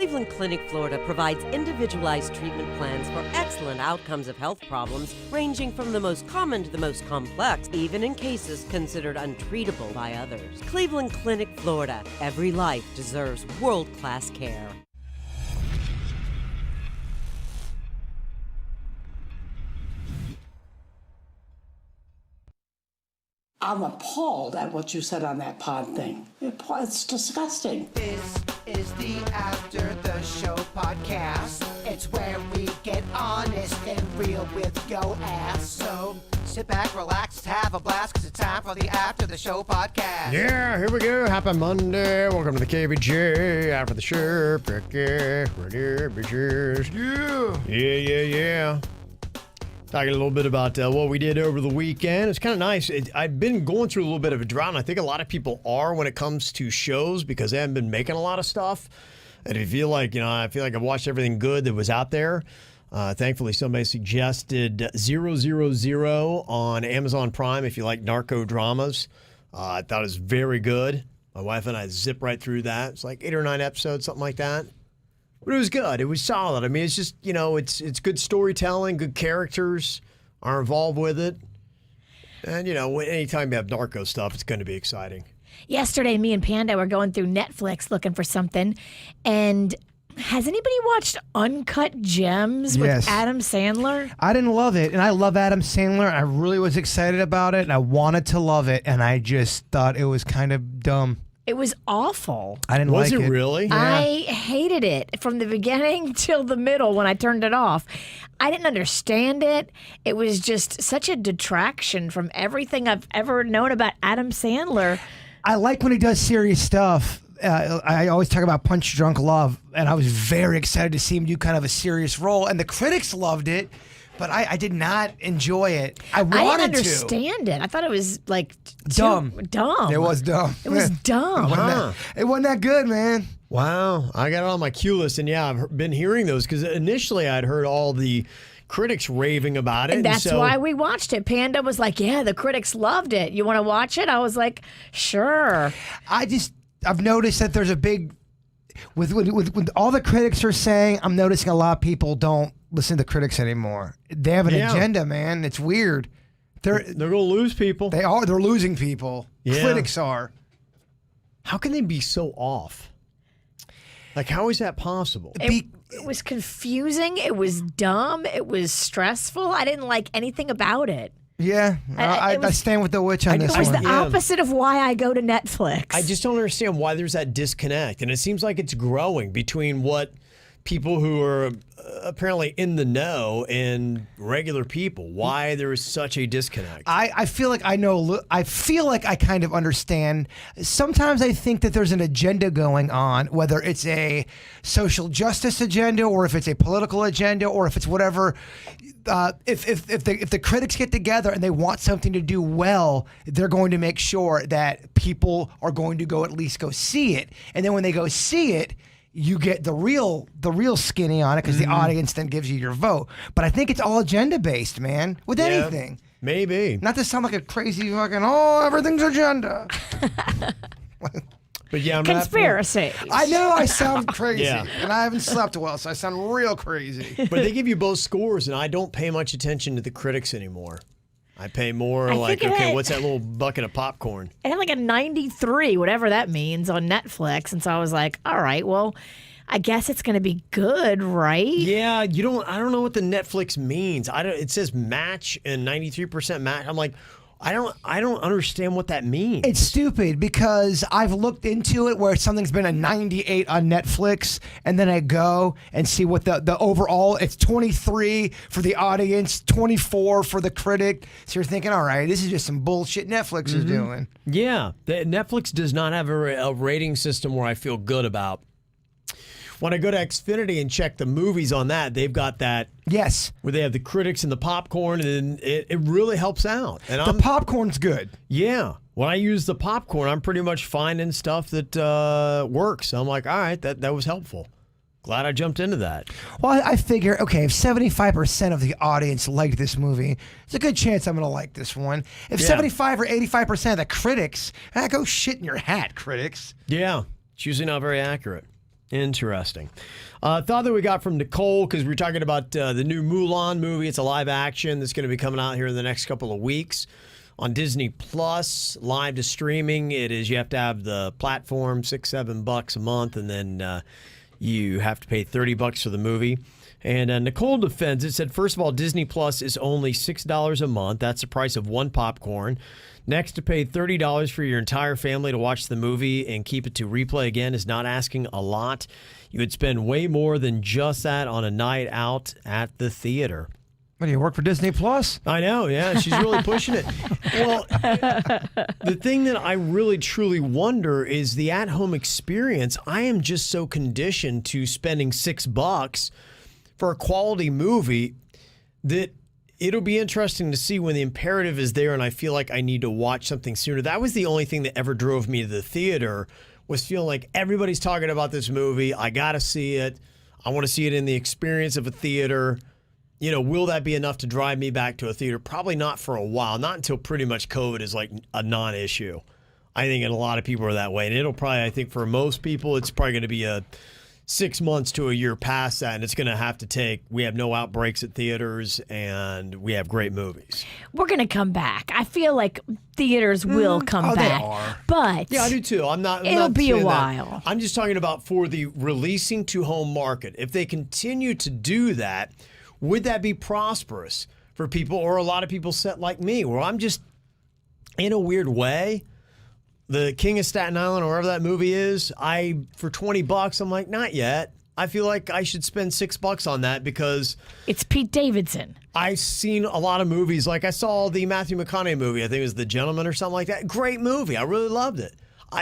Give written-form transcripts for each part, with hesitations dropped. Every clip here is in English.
Cleveland Clinic, Florida provides individualized treatment plans for excellent outcomes of health problems ranging from the most common to the most complex, even in cases considered untreatable by others. Cleveland Clinic, Florida. Every life deserves world-class care. I'm appalled at what you said on that pod thing. It's disgusting. This is the After the Show podcast. It's where we get honest and real with yo ass. So sit back, relax, have a blast, because it's time for the After the Show podcast. Yeah, here we go. Happy Monday. Welcome to the KVJ After the Show. Yeah. Talking a little bit about what we did over the weekend. It's kind of nice. I've been going through a little bit of a drought, and I think a lot of people are when it comes to shows because they haven't been making a lot of stuff. And I feel like I've watched everything good that was out there. Thankfully, somebody suggested 000 on Amazon Prime if you like narco dramas. I thought it was very good. My wife and I zipped right through that. It's like 8 or 9 episodes, something like that. But it was good. It was solid. I mean, it's just, it's good storytelling, good characters are involved with it. And, anytime you have narco stuff, it's going to be exciting. Yesterday, me and Panda were going through Netflix looking for something. And has anybody watched Uncut Gems with Adam Sandler? I didn't love it. And I love Adam Sandler. I really was excited about it. And I wanted to love it. And I just thought it was kind of dumb. It was awful. I didn't like it. Was it really? Yeah. I hated it from the beginning till the middle when I turned it off. I didn't understand it. It was just such a detraction from everything I've ever known about Adam Sandler. I like when he does serious stuff. I always talk about Punch Drunk Love, and I was very excited to see him do kind of a serious role. And the critics loved it, but I did not enjoy it. I wanted to. I didn't understand it. I thought it was like dumb. Dumb. It was dumb. It was dumb. It wasn't that good, man. Wow. I got it on my queue list, and I've been hearing those because initially I'd heard all the critics raving about it. And that's why we watched it. Panda was like, yeah, the critics loved it. You want to watch it? I was like, sure. I've noticed that there's a big, with all the critics are saying, I'm noticing a lot of people don't listen to critics anymore. They have an agenda, man. It's weird. They're going to lose people. They're losing people. Yeah. Critics are. How can they be so off? Like, how is that possible? It was confusing. It was dumb. It was stressful. I didn't like anything about it. Yeah, I stand with the witch on this one. It was the opposite of why I go to Netflix. I just don't understand why there's that disconnect. And it seems like it's growing between what people who are apparently in the know and regular people. Why there is such a disconnect. I feel like I know. I feel like I kind of understand. Sometimes I think that there's an agenda going on, whether it's a social justice agenda or if it's a political agenda or if it's whatever. If the critics get together and they want something to do well, they're going to make sure that people are going to at least go see it. And then when they go see it, you get the real skinny on it because the audience then gives you your vote. But I think it's all agenda based, man. With anything, maybe not to sound like a crazy fucking everything's agenda. But yeah, conspiracy. I know I sound crazy, and I haven't slept well, so I sound real crazy. But they give you both scores, and I don't pay much attention to the critics anymore. I pay more what's that little bucket of popcorn? It had like a 93, whatever that means, on Netflix, and so I was like, all right, well, I guess it's going to be good, right? Yeah, I don't know what the Netflix means. It says match and 93% match. I'm like, I don't understand what that means. It's stupid because I've looked into it where something's been a 98 on Netflix, and then I go and see what the overall, it's 23 for the audience, 24 for the critic. So you're thinking, all right, this is just some bullshit Netflix is doing. Yeah, Netflix does not have a rating system where I feel good about. When I go to Xfinity and check the movies on that, they've got that. Yes. Where they have the critics and the popcorn, and it really helps out. And the popcorn's good. Yeah. When I use the popcorn, I'm pretty much finding stuff that works. So I'm like, all right, that was helpful. Glad I jumped into that. Well, I figure, okay, if 75% of the audience liked this movie, there's a good chance I'm going to like this one. If 75 or 85% of the critics, go shit in your hat, critics. Yeah. It's usually not very accurate. Interesting. Thought that we got from Nicole, because we were talking about the new Mulan movie. It's a live action that's going to be coming out here in the next couple of weeks on Disney Plus, live to streaming. You have to have the platform, $6-7 a month, and then you have to pay $30 for the movie. And Nicole defends it, said, first of all, Disney Plus is only $6 a month. That's the price of one popcorn. Next, to pay $30 for your entire family to watch the movie and keep it to replay again is not asking a lot. You would spend way more than just that on a night out at the theater. What, do you work for Disney Plus? I know, yeah. She's really pushing it. Well, the thing that I really, truly wonder is the at-home experience. I am just so conditioned to spending $6 for a quality movie that it'll be interesting to see when the imperative is there and I feel like I need to watch something sooner. That was the only thing that ever drove me to the theater, was feeling like everybody's talking about this movie. I got to see it. I want to see it in the experience of a theater. You know, will that be enough to drive me back to a theater? Probably not for a while, not until pretty much COVID is like a non-issue. I think, and a lot of people are that way. And it'll probably, I think for most people, it's probably going to be a 6 months to a year past that, and it's going to have to take, we have no outbreaks at theaters, and we have great movies. We're going to come back. I feel like theaters will come back. They are. But Yeah, I do too. it'll be a while. I'm just talking about for the releasing to home market. If they continue to do that, would that be prosperous for people, or a lot of people set like me, where I'm just, in a weird way, the King of Staten Island, or wherever that movie is, for $20, I'm like, not yet. I feel like I should spend $6 on that because it's Pete Davidson. I've seen a lot of movies. Like I saw the Matthew McConaughey movie. I think it was The Gentleman or something like that. Great movie. I really loved it.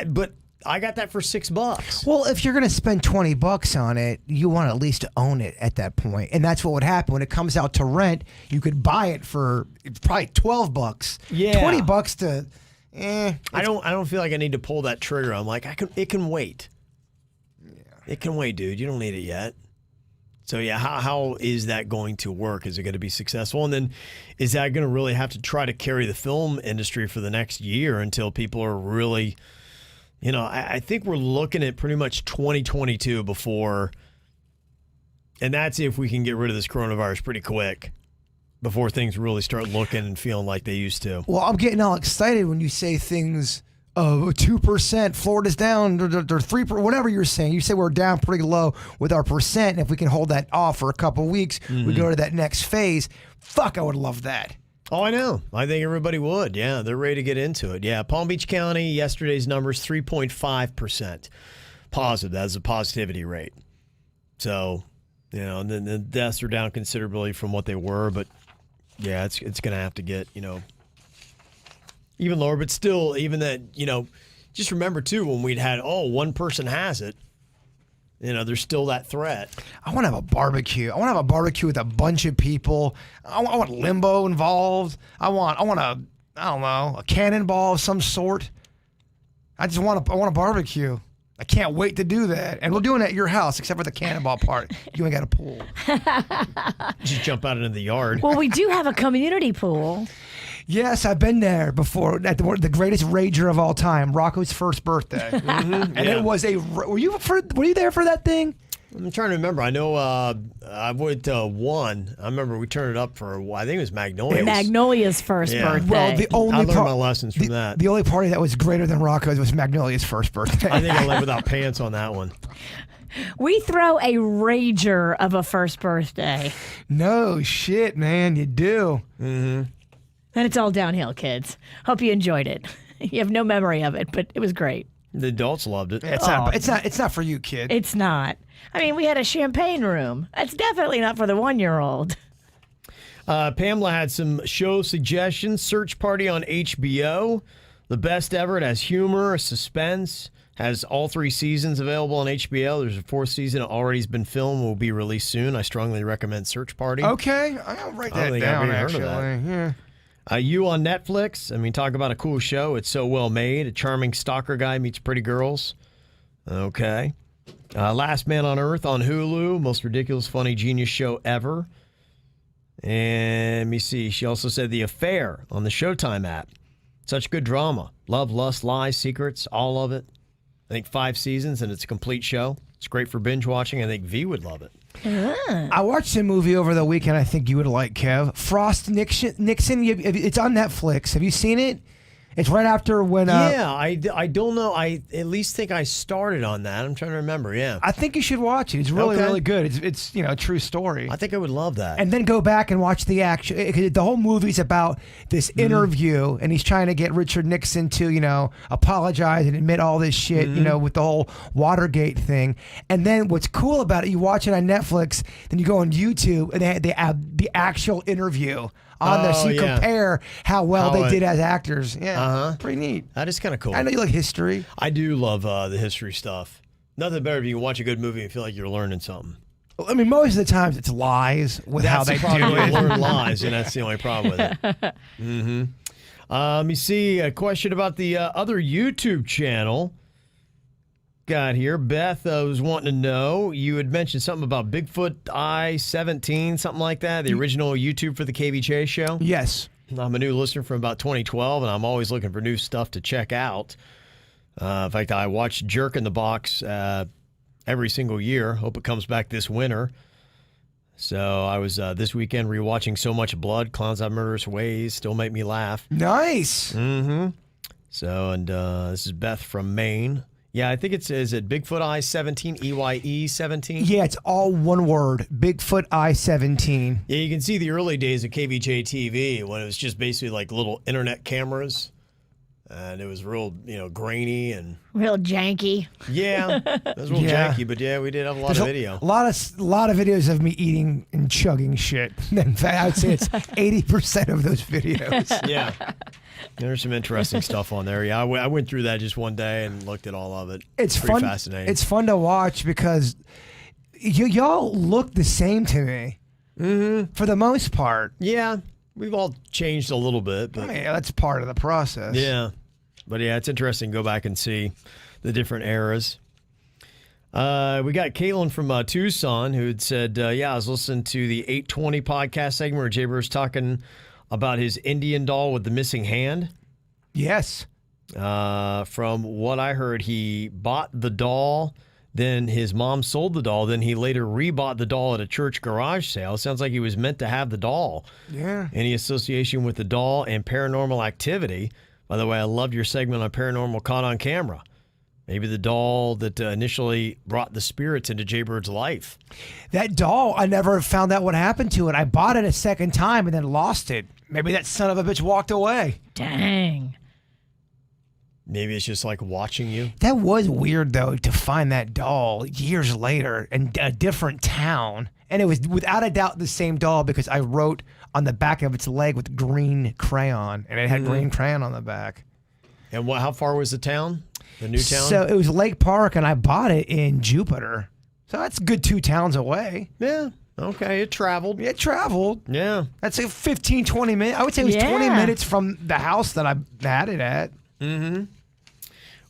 But I got that for $6. Well, if you're going to spend $20 on it, you want at least to own it at that point. And that's what would happen when it comes out to rent. You could buy it for probably $12. Yeah. $20 to... I don't feel like I need to pull that trigger. I'm like, it can wait. Yeah. It can wait, dude. You don't need it yet. So yeah, how is that going to work? Is it going to be successful? And then is that going to really have to try to carry the film industry for the next year until people are really, you know, I think we're looking at pretty much 2022 before, and that's if we can get rid of this coronavirus pretty quick, before things really start looking and feeling like they used to. Well, I'm getting all excited when you say things, 2%, Florida's down, or 3%, whatever you're saying. You say we're down pretty low with our percent, and if we can hold that off for a couple of weeks, we go to that next phase. Fuck, I would love that. Oh, I know. I think everybody would. Yeah, they're ready to get into it. Yeah, Palm Beach County, yesterday's numbers, 3.5% positive. That's a positivity rate. So, you know, and then the deaths are down considerably from what they were, but yeah, it's going to have to get, you know, even lower. But still, even that, you know, just remember, too, when we'd had, one person has it, you know, there's still that threat. I want to have a barbecue. I want to have a barbecue with a bunch of people. I want limbo involved. I want a cannonball of some sort. I want a barbecue. I can't wait to do that. And we're doing it at your house, except for the cannonball part. You ain't got a pool. Just jump out into the yard. Well, we do have a community pool. Yes, I've been there before at the greatest rager of all time, Rocco's first birthday. And it was were you there for that thing? I'm trying to remember. I know I went to one. I remember we turned it up for, I think it was Magnolia's. Magnolia's first birthday. Well, I learned my lessons from that. The only party that was greater than Rocco's was Magnolia's first birthday. I think I left without pants on that one. We throw a rager of a first birthday. No shit, man, you do. Mm-hmm. And it's all downhill, kids. Hope you enjoyed it. You have no memory of it, but it was great. The adults loved it. It's not for you, kid. It's not. I mean, we had a champagne room. That's definitely not for the 1-year-old. Pamela had some show suggestions. Search Party on HBO. The best ever. It has humor, suspense. Has all 3 seasons available on HBO. There's a 4th season already has been filmed. Will be released soon. I strongly recommend Search Party. Okay, I'll write that down. Actually, yeah. You on Netflix. I mean, talk about a cool show. It's so well made. A charming stalker guy meets pretty girls. Okay. Last Man on Earth on Hulu. Most ridiculous, funny, genius show ever. And let me see. She also said The Affair on the Showtime app. Such good drama. Love, lust, lies, secrets, all of it. I think 5 seasons, and it's a complete show. It's great for binge watching. I think V would love it. I watched a movie over the weekend I think you would like, Kev. Frost Nixon. It's on Netflix. Have you seen it? It's right after when... yeah, I don't know. I at least think I started on that. I'm trying to remember, yeah. I think you should watch it. It's really, Okay. really good. It's a true story. I think I would love that. And then go back and watch the action. The whole movie's about this interview, and he's trying to get Richard Nixon to, apologize and admit all this shit, with the whole Watergate thing. And then what's cool about it, you watch it on Netflix, then you go on YouTube, and they have the actual interview on there, so you compare how well they did as actors. Yeah, pretty neat. That is kind of cool. I know you like history. I do love the history stuff. Nothing better if you can watch a good movie and feel like you're learning something. I mean, most of the times it's lies with how they do it. You learn lies, and that's the only problem with it. Let me see a question about the other YouTube channel. Got here. Beth was wanting to know, you had mentioned something about Bigfoot I-17, something like that, the original YouTube for the KVJ show. Yes. I'm a new listener from about 2012, and I'm always looking for new stuff to check out. In fact, I watch Jerk in the Box every single year. Hope it comes back this winter. So I was this weekend rewatching So Much Blood, Clowns Have Murderous Ways, still make me laugh. Nice. So, and this is Beth from Maine. Yeah, I think is it Bigfoot I-17, EYE-17? Yeah, it's all one word, Bigfoot I-17. Yeah, you can see the early days of KVJ TV when it was just basically like little internet cameras. And it was real, grainy and... Real janky. Yeah, it was real janky, but yeah, we did have a lot of video. A lot of videos of me eating and chugging shit. In fact, I would say it's 80% of those videos. Yeah. There's some interesting stuff on there. Yeah, I went through that just one day and looked at all of it. It's pretty fun. Fascinating. It's fun to watch because y'all look the same to me, for the most part. Yeah, we've all changed a little bit, but that's part of the process. Yeah, but yeah, it's interesting to go back and see the different eras. We got Caitlin from Tucson who had said, I was listening to the 820 podcast segment where Jay Burr's talking about his Indian doll with the missing hand. Yes. From what I heard, he bought the doll, then his mom sold the doll, then he later rebought the doll at a church garage sale. Sounds like he was meant to have the doll. Yeah. Any association with the doll and paranormal activity? By the way, I loved your segment on paranormal caught on camera. Maybe the doll that initially brought the spirits into Jaybird's life. That doll, I never found out what happened to it. I bought it a second time and then lost it. Maybe that son of a bitch walked away. Dang. Maybe it's just like watching you. That was weird, though, to find that doll years later in a different town. And it was without a doubt the same doll because I wrote on the back of its leg with green crayon. And it had green crayon on the back. And how far was the town? The new town? So it was Lake Park, and I bought it in Jupiter. So that's a good 2 towns away. Yeah. Okay. It traveled. It traveled. Yeah. That's like 15, 20 minutes. I would say it was 20 minutes from the house that I had it at. Mm-hmm.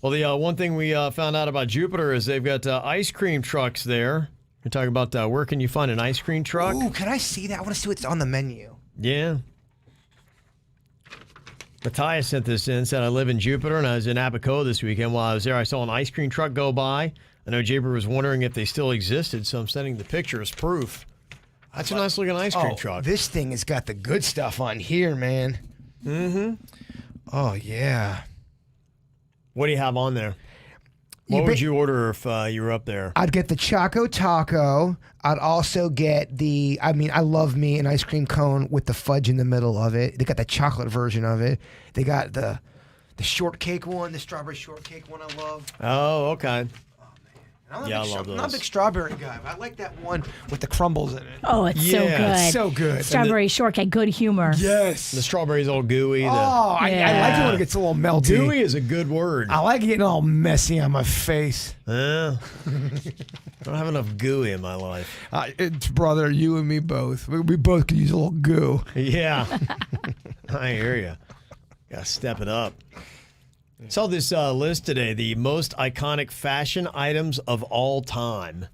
Well, the one thing we found out about Jupiter is they've got ice cream trucks there. You're talking about where can you find an ice cream truck? Ooh, can I see that? I want to see what's on the menu. Yeah. Matthias sent this in, said, I live in Jupiter, and I was in Abacoa this weekend. While I was there, I saw an ice cream truck go by. I know Jaber was wondering if they still existed, so I'm sending the picture as proof. That's a nice-looking ice cream truck. This thing has got the good stuff on here, man. Mm-hmm. Oh, yeah. What do you have on there? What would you order if you were up there? I'd get the Choco Taco. I'd also get I love me an ice cream cone with the fudge in the middle of it. They got the chocolate version of it. They got the shortcake one, the strawberry shortcake one I love. Oh, okay. I love those. I'm not a big strawberry guy, but I like that one with the crumbles in it. Oh, it's so good. It's so good. Strawberry shortcake, good humor. Yes. The strawberry's all gooey. I like it when it gets a little melty. Gooey is a good word. I like getting all messy on my face. I don't have enough gooey in my life. It's brother, you and me both. We both could use a little goo. Yeah. I hear you. Gotta step it up. Saw this list today, the most iconic fashion items of all time.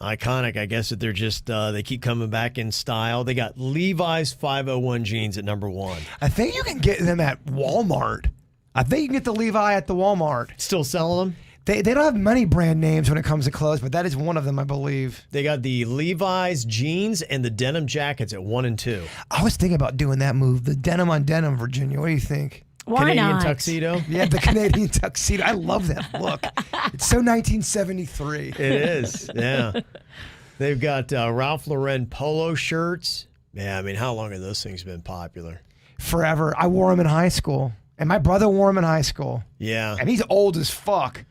Iconic, I guess that they're just, they keep coming back in style. They got Levi's 501 jeans at number 1. I think you can get them at Walmart. I think you can get the Levi at the Walmart. Still selling them? They don't have many brand names when it comes to clothes, but that is one of them, I believe. They got the Levi's jeans and the denim jackets at 1 and 2. I was thinking about doing that move, the denim on denim, Virginia. What do you think? Why Canadian not? tuxedo? Yeah, the Canadian tuxedo. I love that look. It's so 1973. It is, yeah. They've got Ralph Lauren polo shirts. Yeah, I mean, how long have those things been popular? Forever. I wore them in high school, and my brother wore them in high school. Yeah. And he's old as fuck.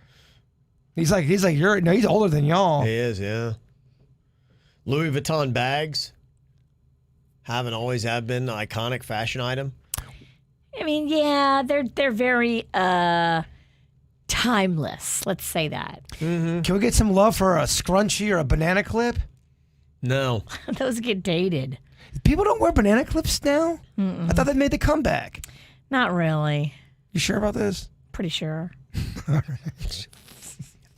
He's like he's older than y'all. He is, yeah. Louis Vuitton bags haven't always have been an iconic fashion item. I mean, yeah, they're very timeless. Let's say that. Can we get some love for a scrunchie or a banana clip? No. Those get dated. People don't wear banana clips now? I thought they made the comeback. Not really. You sure about this? Pretty sure.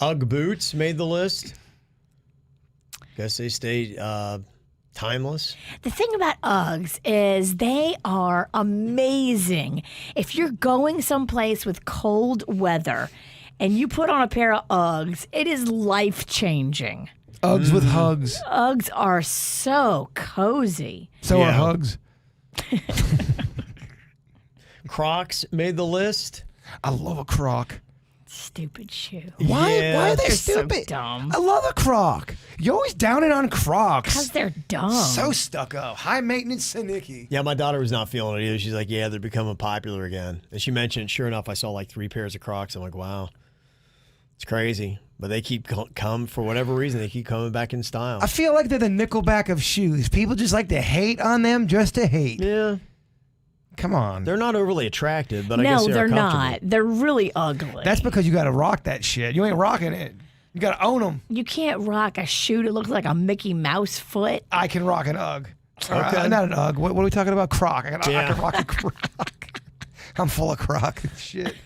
Ugg boots made the list. Guess they stayed timeless. The thing about Uggs is they are amazing. If you're going someplace with cold weather and you put on a pair of Uggs, it is life-changing. Uggs with hugs. Uggs are so cozy. So Yeah. are hugs. Crocs made the list. I love a Croc. Stupid shoe. Why are they They're so stupid? dumb. I love a Croc. You're always downing on Crocs. Because they're dumb. So stucco. High maintenance Sinicky. Yeah, my daughter was not feeling it either. She's like, yeah, they're becoming popular again. And she mentioned, sure enough, I saw like 3 pairs of Crocs. I'm like, wow, it's crazy. But they keep come for whatever reason. They keep coming back in style. I feel like they're the Nickelback of shoes. People just like to hate on them just to hate. Yeah, Come on. they're not overly attractive, but I no, guess they're comfortable. not. They're really ugly. That's because you got to rock that shit. You ain't rocking it. You got to own them. You can't rock a shoe that looks like a Mickey Mouse foot. I can rock an Ugg. Okay. Not an Ugg. What are we talking about? Croc. I Yeah. can rock a Croc. I'm full of Croc shit.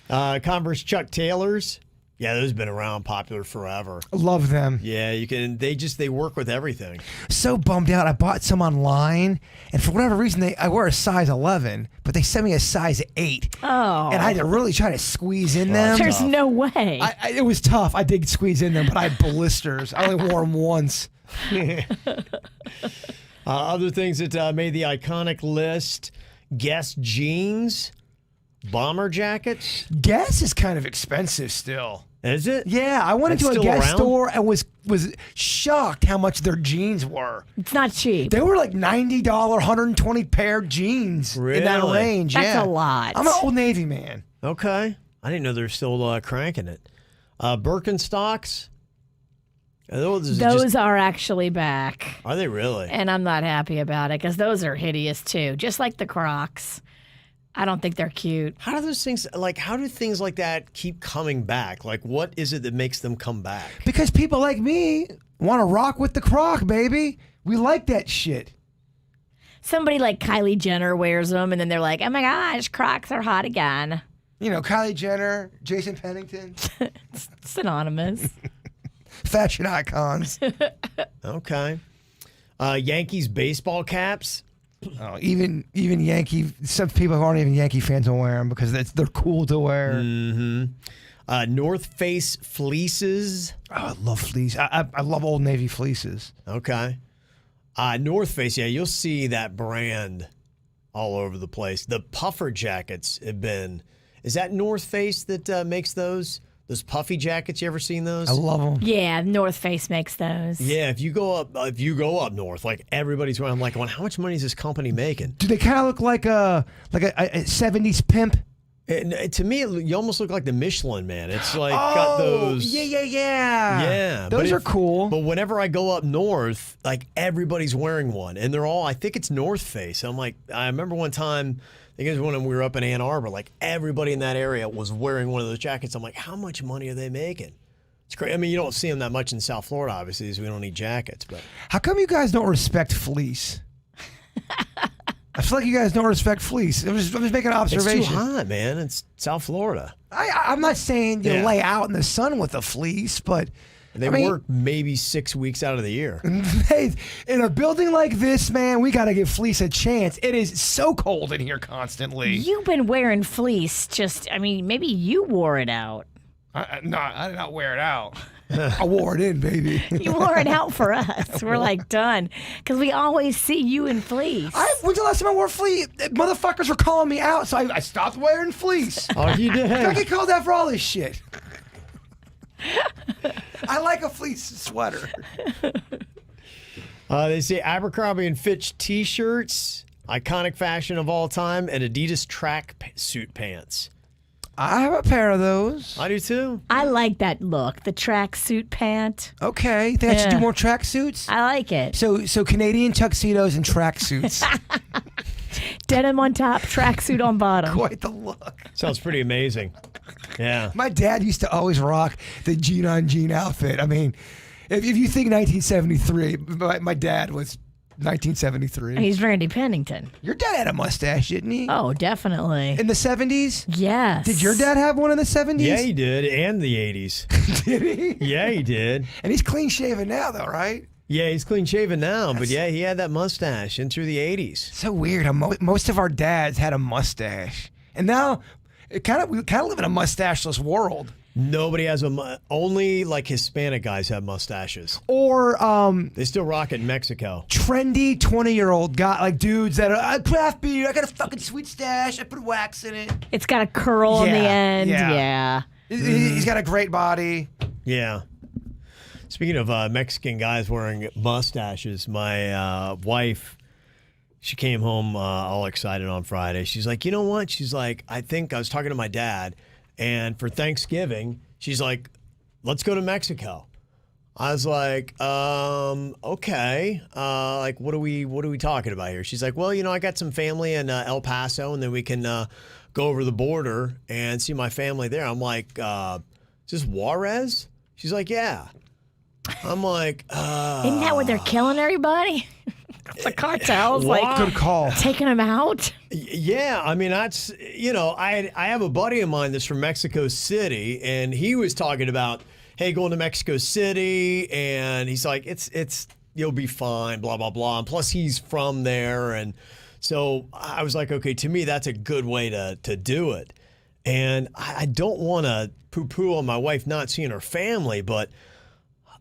Converse Chuck Taylors. Yeah, those have been around, popular forever. Love them. Yeah, you can. They work with everything. So bummed out. I bought some online, and for whatever reason, I wear a size 11, but they sent me a size 8. Oh. And I had to really try to squeeze in them. There's no way. It was tough. I did squeeze in them, but I had blisters. I only wore them once. Other things that made the iconic list: Guess jeans, bomber jackets. Guess is kind of expensive still. Is it? Yeah, I went That's into a still Guess around? store and was shocked how much their jeans were. It's not cheap. They were like $90, 120 pair jeans in that Really? range. That's yeah. a lot. I'm an Old Navy man. Okay. I didn't know they're still cranking it. Birkenstocks. Those are actually back. Are they really? And I'm not happy about it because those are hideous too. Just like the Crocs. I don't think they're cute. How do those things how do things like that keep coming back? Like, what is it that makes them come back? Because people like me want to rock with the Croc, baby. We like that shit. Somebody like Kylie Jenner wears them and then they're like, oh my gosh, Crocs are hot again. You know, Kylie Jenner, Jason Pennington, Synonymous. fashion icons. Okay. Yankees baseball caps. Oh, even Yankee. Some people who aren't even Yankee fans will wear them because they're cool to wear. North Face fleeces. Oh, I love fleece. I love Old Navy fleeces. Okay. North Face, yeah, you'll see that brand all over the place. The puffer jackets have been. Is that North Face that makes those puffy jackets? You ever seen those? I love them. Yeah, North Face makes those. Yeah, if you go up north, like everybody's wearing. I'm like, well, how much money is this company making? Do they kind of look like a 70s pimp? To me, you almost look like the Michelin Man. It's like got those. Yeah. Those are cool. But whenever I go up north, like everybody's wearing one, and they're all. I think it's North Face. I'm like, I remember one time. I think it was when we were up in Ann Arbor. Like everybody in that area was wearing one of those jackets. I'm like, how much money are they making? It's crazy. I mean, you don't see them that much in South Florida, obviously, because we don't need jackets. But How come you guys don't respect fleece? I feel like you guys don't respect fleece. I'm just making an observation. it's too hot, man. It's South Florida. I'm not saying you Yeah. lay out in the sun with a fleece, but They work maybe 6 weeks out of the year. Hey, in a building like this, man, we got to give fleece a chance. It is so cold in here constantly. You've been wearing fleece. Maybe you wore it out. No, I did not wear it out. I wore it in, baby. You wore it out for us. We're like done because we always see you in fleece. When's the last time I wore fleece? Motherfuckers were calling me out, so I stopped wearing fleece. Oh, you did? I get called out for all this shit. I like a fleece sweater. They say Abercrombie and Fitch T-shirts, iconic fashion of all time, and Adidas track suit pants. I have a pair of those. I do too. I like that look, the tracksuit pant. Okay, think I should do more tracksuits? I like it. So Canadian tuxedos and tracksuits. Denim on top, tracksuit on bottom. Quite the look. Sounds pretty amazing. Yeah. My dad used to always rock the jean on jean outfit. I mean, if you think 1973, my dad was 1973. He's Randy Pennington. Your dad had a mustache, didn't he? Oh, definitely. In the 70s? Yes. Did your dad have one in the 70s? Yeah, he did, and the 80s. Did he? Yeah, he did. And he's clean shaven now, though, right? Yeah, he's clean shaven now, but yeah, he had that mustache in through the 80s. So weird how most of our dads had a mustache. And now we kind of live in a mustacheless world. Nobody has only like Hispanic guys have mustaches. Or They still rock it in Mexico. trendy 20-year-old guy, like dudes that are, I craft beer, I got a fucking sweet stash, I put wax in it. It's got a curl on the end. Yeah. Yeah. He's got a great body. Yeah. Speaking of Mexican guys wearing mustaches, my wife, she came home all excited on Friday. She's like, you know what? She's like, I was talking to my dad, and for Thanksgiving, she's like, let's go to Mexico. I was like, okay. Like, what are we talking about here? She's like, well, I got some family in El Paso, and then we can go over the border and see my family there. I'm like, is this Juarez? She's like, yeah. I'm like, Isn't that where they're killing everybody? The cartels, like Good call. taking them out. yeah. I mean, that's I have a buddy of mine that's from Mexico City, and he was talking about, hey, going to Mexico City, and he's like, it's you'll be fine, blah blah blah. And plus, he's from there, and so I was like, okay, to me, that's a good way to do it. And I don't want to poo-poo on my wife not seeing her family, but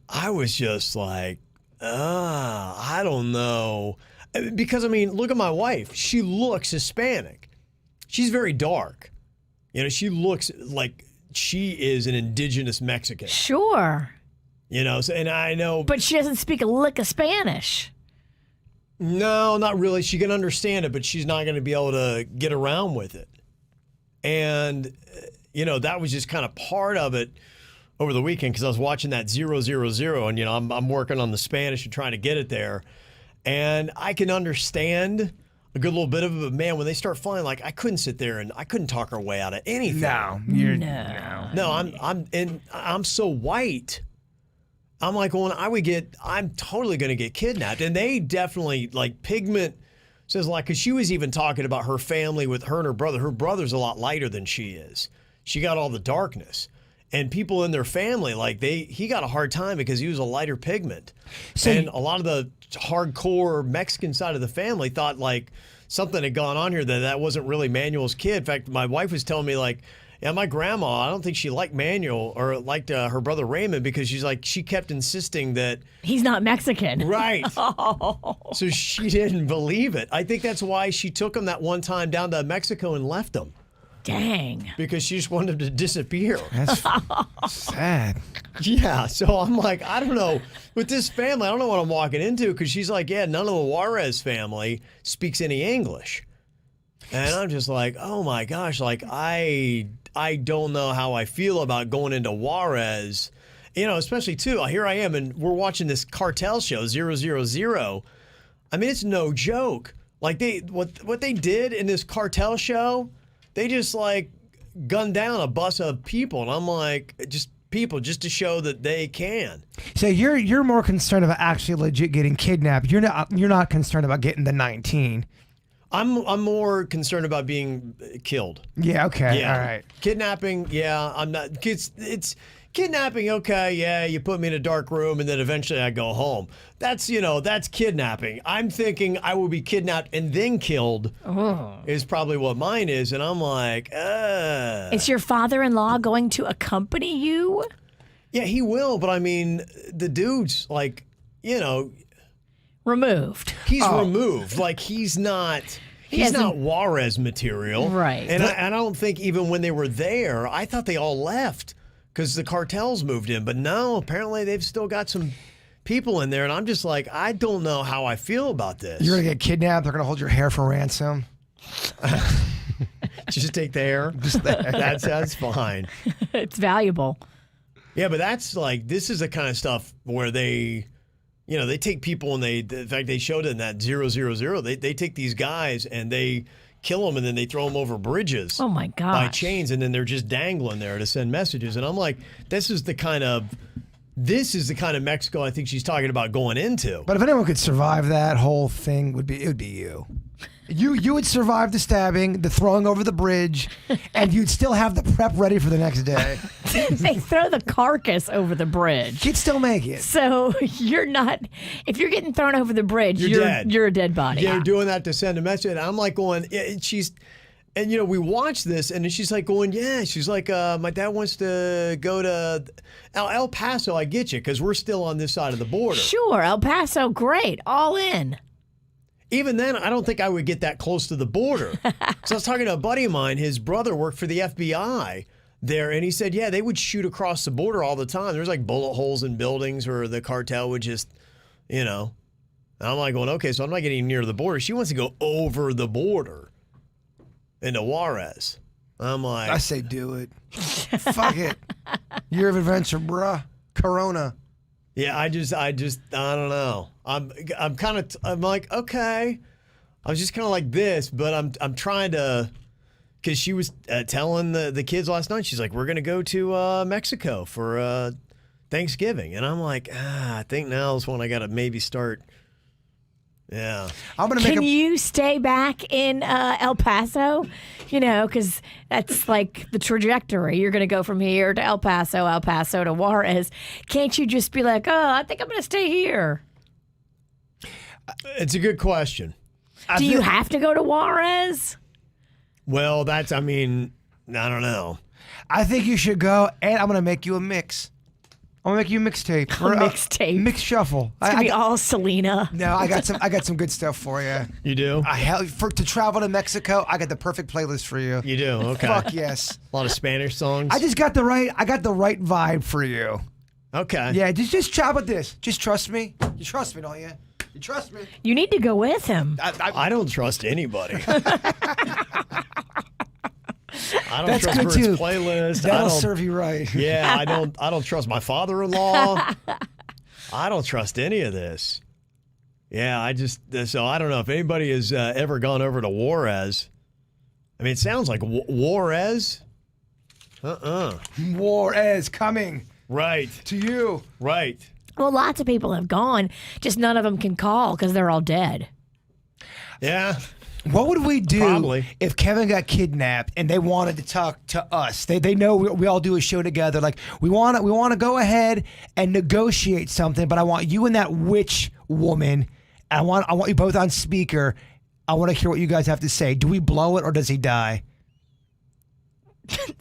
I was just like, I don't know. Because, I mean, look at my wife. She looks Hispanic. She's very dark. She looks like she is an indigenous Mexican. Sure. And I know. But she doesn't speak a lick of Spanish. No, not really. She can understand it, but she's not going to be able to get around with it. And, that was just kind of part of it over the weekend, because I was watching that 000, and I'm working on the Spanish and trying to get it there, and I can understand a good little bit of it. But man, when they start flying, like I couldn't sit there and I couldn't talk her way out of anything. No, I'm so white. I'm like, well, I'm totally going to get kidnapped, and they definitely like pigment says like, because she was even talking about her family with her and her brother. Her brother's a lot lighter than she is. She got all the darkness. And people in their family, like he got a hard time because he was a lighter pigment. And a lot of the hardcore Mexican side of the family thought like something had gone on here that wasn't really Manuel's kid. In fact, my wife was telling me like, yeah, my grandma, I don't think she liked Manuel or liked her brother Raymond, because she's like, she kept insisting that he's not Mexican. Right. Oh. So she didn't believe it. I think that's why she took him that one time down to Mexico and left him. Dang. Because she just wanted him to disappear. That's sad. Yeah, so I'm like, I don't know. With this family, I don't know what I'm walking into, because she's like, yeah, none of the Juarez family speaks any English. And I'm just like, oh my gosh, like I don't know how I feel about going into Juarez, especially too, here I am, and we're watching this cartel show, 000. I mean, it's no joke. Like what they did in this cartel show, they just like gunned down a bus of people, and I'm like, just people just to show that they can. So you're more concerned about actually legit getting kidnapped. You're not concerned about getting the 19. I'm more concerned about being killed. Yeah. Okay. Yeah. All right. Kidnapping. Yeah. I'm not. It's kidnapping, okay, yeah, you put me in a dark room and then eventually I go home. That's kidnapping. I'm thinking I will be kidnapped and then killed is probably what mine is. And I'm like, Is your father-in-law going to accompany you? Yeah, he will. But I mean, the dude's like, Removed. he's removed. Like he's not Juarez material. Right. And I don't think even when they were there, I thought they all left because the cartels moved in. But no, apparently they've still got some people in there. And I'm just like, I don't know how I feel about this. You're going to get kidnapped. They're going to hold your hair for ransom. Just take the hair. That's fine. It's valuable. Yeah, but that's like, this is the kind of stuff where they take people and in fact, they showed it in that 000. They take these guys and they kill them and then they throw them over bridges. Oh my gosh. By chains, and then they're just dangling there to send messages. And I'm like, this is the kind of Mexico I think she's talking about going into. But if anyone could survive that whole thing, it would be you. You would survive the stabbing, the throwing over the bridge, and you'd still have the prep ready for the next day. They throw the carcass over the bridge. You'd still make it. So you're not, if you're getting thrown over the bridge, you're dead. You're a dead body. Yeah, you're doing that to send a message. And I'm like going, we watched this, and she's like going, yeah. She's like, my dad wants to go to El Paso. I get you, because we're still on this side of the border. Sure, El Paso, great, all in. Even then, I don't think I would get that close to the border. So I was talking to a buddy of mine. His brother worked for the FBI there, and he said, yeah, they would shoot across the border all the time. There's like bullet holes in buildings where the cartel would just, And I'm like going, okay, so I'm not getting near the border. She wants to go over the border into Juarez. I'm like, I say do it. Fuck it. Year of adventure, bruh. Corona. yeah, I don't know. I'm like, okay. I was just kind of like this, but I'm trying to, because she was telling the kids last night, she's like, we're going to go to Mexico for Thanksgiving. And I'm like, I think now's when I got to maybe start. Yeah. Can you stay back in El Paso? Because that's like the trajectory. You're going to go from here to El Paso to Juarez. Can't you just be like, I think I'm going to stay here? It's a good question. Do you have to go to Juarez? Well, I don't know. I think you should go, and I'm going to make you a mix. I'm gonna make you a mixtape. Mixtape. Mix shuffle. It's gonna be all Selena. No, I got some good stuff for you. You do? To travel to Mexico, I got the perfect playlist for you. You do? Okay. Fuck yes. A lot of Spanish songs. I got the right vibe for you. Okay. Yeah, just chat with this. Just trust me. You trust me, don't you? You trust me. You need to go with him. I don't trust anybody. I don't That's trust good Bert's too. playlist. That'll serve you right. Yeah, I don't trust my father-in-law. I don't trust any of this. Yeah, so I don't know if anybody has ever gone over to Juarez. I mean, it sounds like Juarez. Juarez coming. Right. To you. Right. Well, lots of people have gone, just none of them can call because they're all dead. Yeah. What would we do Probably. if Kevin got kidnapped and they wanted to talk to us? They know we all do a show together. Like we want to go ahead and negotiate something, but I want you and that witch woman. I want you both on speaker. I want to hear what you guys have to say. Do we blow it or does he die?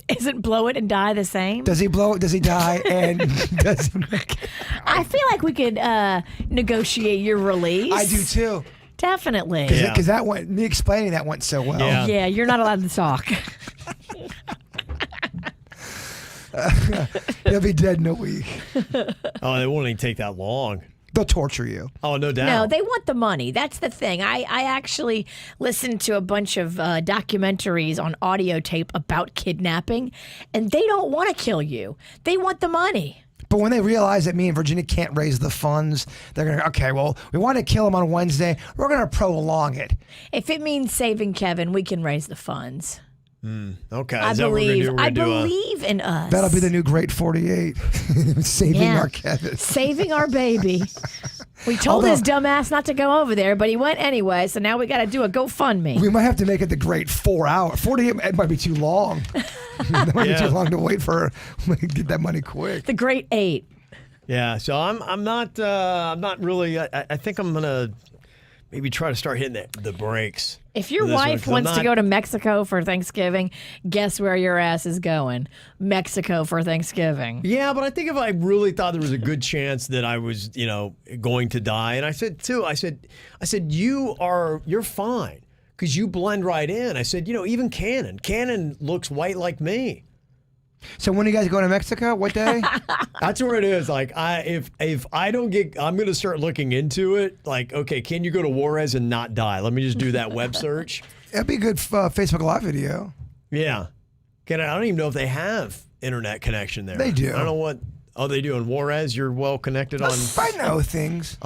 Isn't blow it and die the same? Does he blow it? Does he die? And does he I feel like we could negotiate your release. I do too. Definitely. Yeah. Because me explaining that went so well. Yeah. Yeah, you're not allowed to talk. He'll be dead in a week. Oh, it won't even take that long. They'll torture you. Oh, no doubt. No, they want the money. That's the thing. I actually listened to a bunch of documentaries on audio tape about kidnapping, and they don't want to kill you. They want the money. But when they realize that me and Virginia can't raise the funds, they're going to, okay, well, we want to kill him on Wednesday. We're going to prolong it. If it means saving Kevin, we can raise the funds. Okay. I believe in us. That'll be the new Great 48. Saving our Kevin. Saving our baby. We told his dumbass not to go over there, but he went anyway, so now we got to do a GoFundMe. We might have to make it the great 4 hour. 48 it might be too long. It might be too long to wait for. Get that money quick. The great 8. Yeah, so I'm not really. I think I'm gonna maybe try to start hitting the brakes. If your wife wants to go to Mexico for Thanksgiving, guess where your ass is going? Mexico for Thanksgiving. Yeah, but I think if I really thought there was a good chance that I was, going to die, and I said too, I said you're fine because you blend right in. I said, even Cannon looks white like me. So when are you guys going to Mexico? What day? That's where it is. Like, if I don't get, I'm going to start looking into it. Like, okay, can you go to Juarez and not die? Let me just do that web search. That'd be a good Facebook Live video. Yeah. I don't even know if they have internet connection there. They do. I don't know what. Oh, they do in Juarez. You're well connected on. I know things.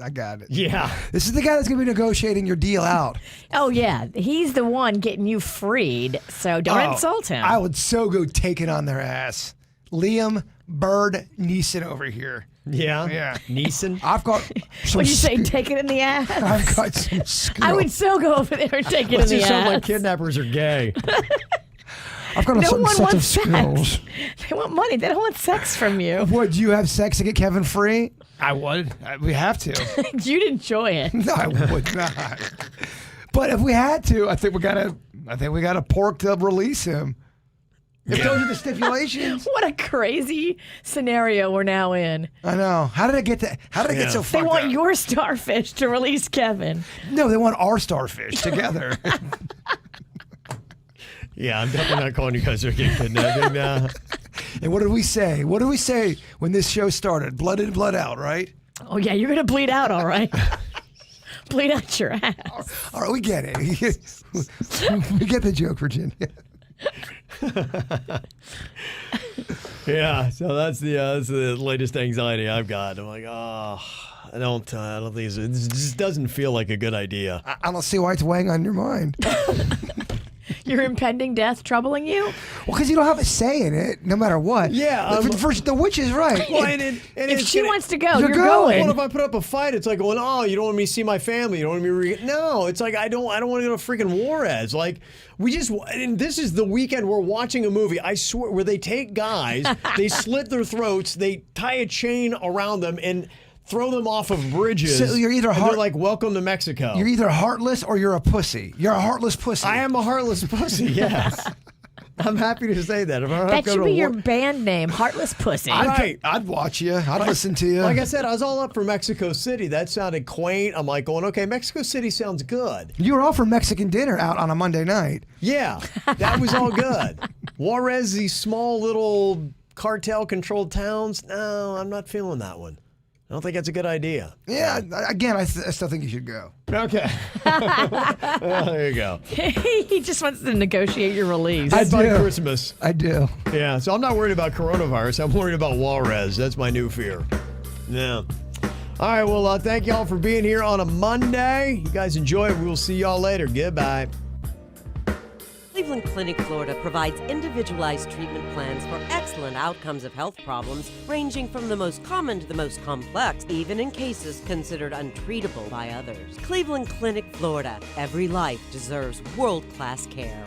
I got it. Yeah. This is the guy that's going to be negotiating your deal out. Oh, yeah. He's the one getting you freed, so don't insult him. I would so go take it on their ass. Liam Bird Neeson over here. Yeah. Yeah. Neeson. I've got some What'd you say, take it in the ass? I've got some skill. I would so go over there and take it in the You sound ass. like kidnappers are gay. I've got a No certain one set of wants skills. sex. They want money. They don't want sex from you. Would you have sex to get Kevin free? I would. We have to. You'd enjoy it. No, I would not. But if we had to, I think we gotta pork to release him. If those are the stipulations. What a crazy scenario we're now in. I know. How did it get that? How did it get so They fucked want up? your starfish to release Kevin. No, they want our starfish together. Yeah, I'm definitely not calling you guys are getting kidnapped. And what did we say? What did we say when this show started? Blood in, blood out, right? Oh, yeah, you're going to bleed out, all right. Bleed out your ass. All right, we get it. We get the joke, Virginia. Yeah, so that's the latest anxiety I've got. I'm like, I don't think this just doesn't feel like a good idea. I don't see why it's weighing on your mind. Your impending death troubling you? Well, because you don't have a say in it, no matter what. Yeah, the witch is right. Well, If she wants to go, You're you're going. going. Well, if I put up a fight, it's like going, oh, you don't want me to see my family. You don't want me to no, it's like I don't want to go to freaking Juarez. Like and this is the weekend we're watching a movie, I swear, where they take guys, they slit their throats, they tie a chain around them and throw them off of bridges. So you're either they're like, welcome to Mexico. You're either heartless or you're a pussy. You're a heartless pussy. I am a heartless pussy, yes. I'm happy to say that. If I don't have That to go should to be war- your band name, Heartless Pussy. Right. I'd watch you. I'd listen to you. Like I said, I was all up for Mexico City. That sounded quaint. I'm like going, okay, Mexico City sounds good. You were all for Mexican dinner out on a Monday night. Yeah, that was all good. Juarez, these small little cartel-controlled towns, no, I'm not feeling that one. I don't think that's a good idea. Yeah, again, I still think you should go. Okay. Well, there you go. He just wants to negotiate your release. That's by do. Christmas. I do. Yeah, so I'm not worried about coronavirus. I'm worried about Juarez. That's my new fear. Yeah. All right, well, thank y'all for being here on a Monday. You guys enjoy it. We'll see y'all later. Goodbye. Cleveland Clinic, Florida provides individualized treatment plans for excellent outcomes of health problems ranging from the most common to the most complex, even in cases considered untreatable by others. Cleveland Clinic, Florida. Every life deserves world-class care.